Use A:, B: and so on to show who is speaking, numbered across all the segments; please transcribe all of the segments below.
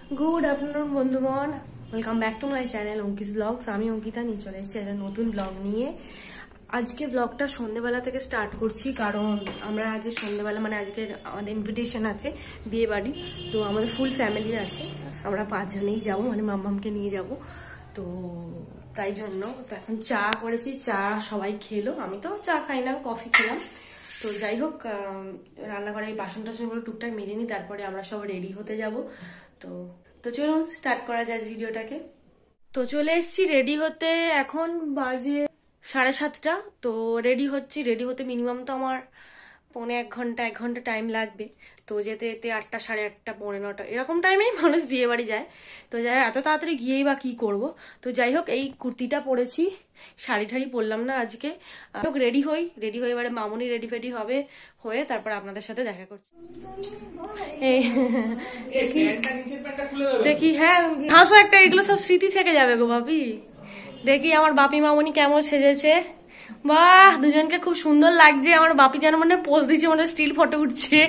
A: Good afternoon बंधुगण welcome back to my channel अंकिस blogs. আমি অঙ্কিতা নিয়ে চলে এসেছি একটা নতুন ব্লগ নিয়ে। আজকে ব্লগটা সন্ধ্যাবেলা থেকে স্টার্ট করছি, কারণ আমরা আজ সন্ধ্যাবেলা মানে আজকে আমাদের ইনভিটেশন আছে বিয়ে বাড়ি, তো আমাদের ফুল ফ্যামিলি আছে, আমরা 5 জনেই যাবো, মানে মাম্মামকে নিয়ে যাব। তো তাই জন্য তো এখন চা করেছি, চা সবাই খেলো, আমি তো চা খাই না, কফি খেলাম। তো যাই হোক, রান্নাঘরে এই বাসন টাসনগুলো টুকটাক মেজে নিই, তারপরে আমরা সব রেডি হতে যাব। তো চলুন স্টার্ট করা যায় ভিডিওটাকে। তো চলে এসেছি রেডি হতে, এখন বাজে 7:30। তো রেডি হচ্ছি, রেডি হতে মিনিমাম তো আমার 1 ঘন্টা টাইম লাগবে। তো যেতে যেতে 8টা, 8:30, 9:30 এরকম টাইমেই মানুষ বিয়ে বাড়ি যায়। তো যাই হোক, এত তাড়াতাড়ি গিয়েই বা কি করব। তো যাই হোক, এই কুর্তিটা পরেছি, শাড়ি ঠাড়ি পরলাম না আজকে। রেডি হই, এবারে মামুনি রেডি ফেডি হবে, হয়ে তারপর আপনাদের সাথে দেখা করছি। দেখি, হ্যাঁ হাসো একটা, এগুলো সব স্মৃতি থেকে যাবে গো বাপি। দেখি আমার বাপি মামুনি কেমন সেজেছে। বাহ, দুজনকে খুব সুন্দর লাগছে। আমার বাপি যেন মানে পোজ দিচ্ছে, মানে স্টিল ফটো উঠছে।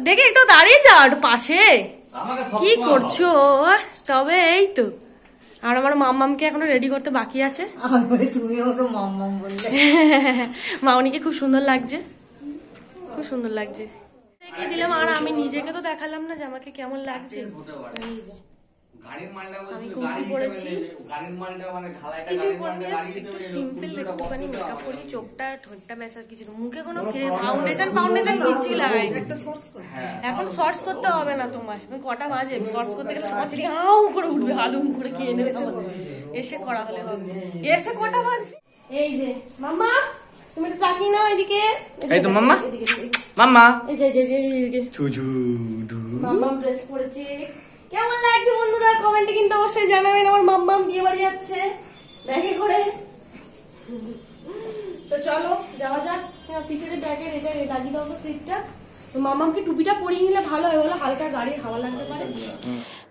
A: দেখি একটু দাঁড়িয়ে যাও একটু পাশে, কি করছো? তবে এই তো, আর আমার মাম্মামকে এখনো রেডি করতে বাকি আছে।
B: তুমি আমাকে মাম্মাম বললে।
A: মামুনিকে খুব সুন্দর লাগছে, খুব সুন্দর লাগছে। দেখিয়ে দিলাম, আর আমি নিজেকে তো দেখালাম না যে আমাকে কেমন লাগছে। এই যে আমি কুর্তি পরেছি, কিছু পরিনি, একটু সিম্পল একটুখানি মেকআপ করি, চোখটা ঠোঁটটা ম্যাসাজ, কিছু মুখে কোনো ফাউন্ডেশন কিছুই লাগাই। এখন শর্টস করতে হবে না তোমার, কটা বাজে শর্টস করতে গেলে তোমার চিড়ি হাউ করে উঠবে, হালুম করে খেয়ে নেবে। এসে করা হলে হবে, এসে কটা বাজবে। এই যে মাম্মা, তুমি একটু তাকিয়ে নাও এদিকে।
C: এই তো মাম্মা, মাম্মা
A: এই যে এদিকে মাম্মা ড্রেস পরেছে। কেমন লাগছে বন্ধুরা কমেন্টে কিন্তু অবশ্যই জানাবেন। আমার মাম্মাম বিয়ে বাড়ি যাচ্ছে ব্যাগে করে। তো চলো যাওয়া যাক। পিঠের ব্যাগের এটা লাগিয়ে দাও তো ক্লিপটা। তো মাম্মামকে টুপিটা পরিয়ে নিলে ভালো হয়, বলো হালকা গাড়ির হাওয়া লাগতে পারে।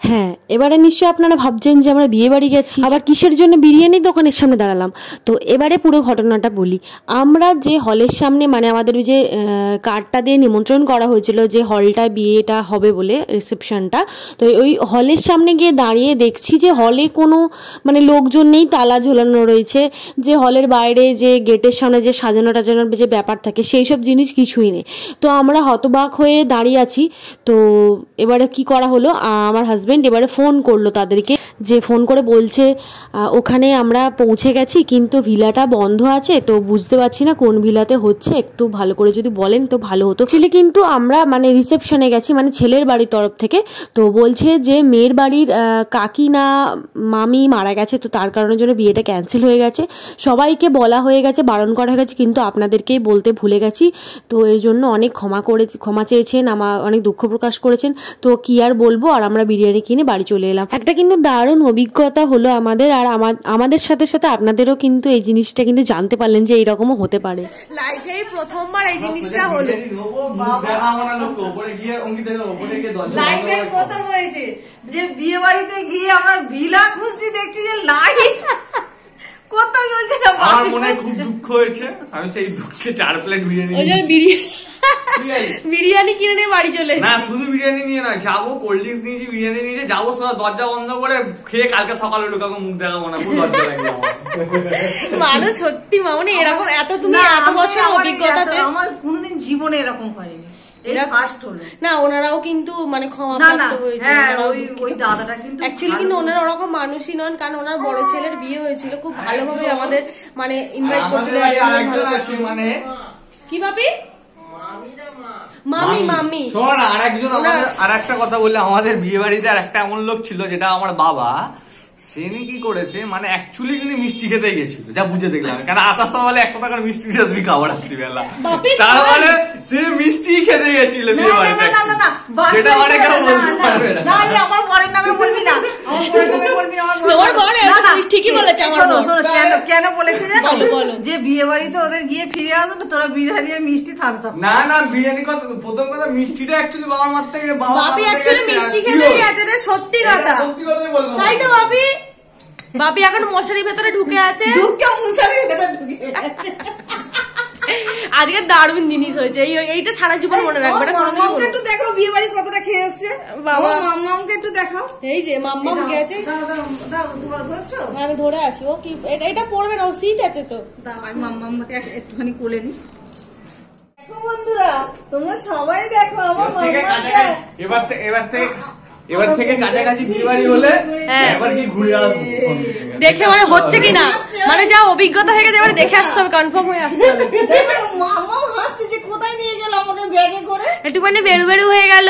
D: হ্যাঁ, এবারে নিশ্চয়ই আপনারা ভাবছেন যে আমরা বিয়ে বাড়ি গেছি, আবার কিসের জন্য বিরিয়ানি দোকানের সামনে দাঁড়ালাম। তো এবারে পুরো ঘটনাটা বলি। আমরা যে হলের সামনে, মানে আমাদের ওই যে কার্ডটা দিয়ে নিমন্ত্রণ করা হয়েছিল যে হলটা বিয়েটা হবে বলে, রিসেপশনটা, তো ওই হলের সামনে গিয়ে দাঁড়িয়ে দেখছি যে হলে কোনো মানে লোকজন নেই, তালা ঝোলানো রয়েছে। যে হলের বাইরে যে গেটের সামনে যে সাজানো টাজানোর যে ব্যাপার থাকে, সেই সব জিনিস কিছুই নেই। তো আমরা হতবাক হয়ে দাঁড়িয়ে আছি। তো এবারে কি করা হলো, আমার হাজব্যান্ড এবারে ফোন করলো তাদেরকে, যে ফোন করে বলছে ওখানে আমরা পৌঁছে গেছি, কিন্তু ভিলাটা বন্ধ আছে, তো বুঝতে পারছি না কোন ভিলাতে হচ্ছে, একটু ভালো করে যদি বলেন তো ভালো হতো। ছেলে কিন্তু আমরা মানে রিসেপশনে গেছি, মানে ছেলের বাড়ির তরফ থেকে। তো বলছে যে মেয়ের বাড়ির কাকি না মামি মারা গেছে, তো তার কারণের জন্য বিয়েটা ক্যান্সেল হয়ে গেছে। সবাইকে বলা হয়ে গেছে, বারণ করা হয়ে গেছে, কিন্তু আপনাদেরকেই বলতে ভুলে গেছি। তো এর জন্য অনেক ক্ষমা চেয়েছেন, আমার অনেক দুঃখ প্রকাশ করেছেন। তো কি আর বলবো, আর আমরা বিরিয়ানি কিনে বাড়ি চলে এলাম। একটা কিন্তু দারুণ অভিজ্ঞতা হলো আমাদের, আর আমাদের সাথে সাথে আপনাদেরও কিন্তু এই জিনিসটা কিন্তু জানতে পারলেন যে এইরকমও হতে পারে।
A: লাইফে প্রথমবার এই জিনিসটা হলো,
B: লাইফে প্রথম হয়েছে যে বিয়ে বাড়িতে গিয়ে আমরা ভিলা খুঁজছি, দেখছি যে লাইট কত চলছে না।
C: আমার মনে খুব দুঃখ হয়েছে, আমি সেই দুঃখে 4 প্লেট বিরিয়ানি
A: কিনে নিয়ে বাড়ি চলে এসেছি।
C: না শুধু বিরিয়ানি নিয়ে না, যাবো কোল্ড ড্রিঙ্কস নিয়েছি, বিরিয়ানি নিয়েছি, যাবো দরজা বন্ধ করে খেয়ে কালকে সকালে ঢুকাবো, মুখ দেখাবো না, খুব লজ্জা লাগবে
A: মানুষ সত্যি মামনি এরকম এত তুমি এত বছর অভিজ্ঞতাতে
B: আমার কোনোদিন জীবনে এরকম হয়নি।
A: না ওনারাও কিন্তু মানে ক্ষমাপ্রাপ্ত হয়েছে। অ্যাকচুয়ালি কিন্তু ওনারা ওরকম মানুষই নন, কারণ ওনার বড় ছেলের বিয়ে হয়েছিল, খুব ভালোভাবে আমাদের মানে ইনভাইট করেছিল। কি ভাবি মামি
C: শোন, আর একটা কথা বললে, আমাদের বিয়ে বাড়িতে আর একটা এমন লোক ছিল, যেটা আমার বাবা, সে কি করেছে, মানে অ্যাকচুয়ালি তিনি মিষ্টি খেতে গেছিল, যা বুঝে দেখলাম, কারণ আসার সময় বলে 100 টাকার মিষ্টি তুমি খাবো রাত্রিবেলা, তার মানে সে মিষ্টি খেতে গেছিল বিয়ে বাড়িতে। সেটা অনেক কেউ বলতে পারবে না।
B: আমার বরের নামে বলবি না, কেন বলেছে যে বিয়ে বাড়িতে ওদের গিয়ে ফিরে আসো তো তোরা বিরিয়ানি মিষ্টি থাকছো
C: না। না বিরিয়ানি প্রথম কথা মিষ্টিটা অ্যাকচুয়ালি বাবার মার থেকে,
A: বাপি অ্যাকচুয়ালি মিষ্টি খেতে গেছে রে, সত্যি কথা, তাই তো বাপি। বাপি এখন মশারির ভেতরে ঢুকে আছে,
B: মশারির ভেতরে ঢুকে আছে।
A: আজকে দারুণ জিনিস হয়েছে, এইটা সারা জীবন মনে রাখবে না।
B: মাম্মামকে একটু দেখো বিয়ে বাড়ি কতটা খেয়ে এসছে বাবা, মাম্মামকে একটু দেখাও।
A: এই যে মাম্মাম গেছে,
B: ধরছো?
A: আমি ধরে আছি। ও কি এটা পড়বে না, ও সিট আছে তো।
B: দাও আমি মাম্মামকে একটুখানি কোলে নিই। দেখো বন্ধুরা, তোমরা সবাই দেখো আমার মাম্মামকে।
C: এবার থেকে কাছাকাছি বিয়ে বাড়ি হলে এবার কি ঘুরে আসবো
A: দেখে মানে হচ্ছে কিনা, মানে যা অভিজ্ঞতা হয়ে গেছে এবারে দেখে আসতে হবে, কনফার্ম হয়ে আসতে হবে।
B: মাম্মাম হাসছে যে কোথায় নিয়ে গেল আমাকে ব্যাগে করে।
A: একটুখানি বেরু বেরু হয়ে গেল,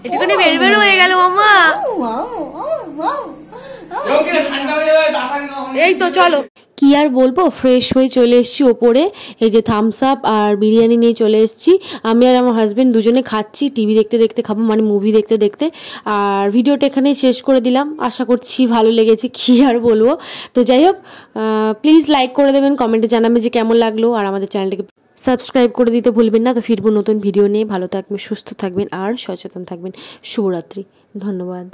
A: একটুখানি বেরু বেরু হয়ে গেল মাম্মা। এই তো চলো।
D: কি আর বলবো, ফ্রেশ হয়ে চলে এসেছি ওপরে। এই যে থামস আপ আর বিরিয়ানি নিয়ে চলে এসেছি। আমি আর আমার হাজবেন্ড দুজনে খাচ্ছি, টিভি দেখতে দেখতে খাবো, মানে মুভি দেখতে দেখতে। আর ভিডিওটা এখানেই শেষ করে দিলাম, আশা করছি ভালো লেগেছে। কি আর বলবো, তো যাই হোক, প্লিজ লাইক করে দেবেন, কমেন্টে জানাবেন যে কেমন লাগলো, আর আমাদের চ্যানেলটাকে সাবস্ক্রাইব করে দিতে ভুলবেন না। তো ফিরবো নতুন ভিডিও নিয়ে, ভালো থাকবেন, সুস্থ থাকবেন আর সচেতন থাকবেন। শুভরাত্রি, ধন্যবাদ।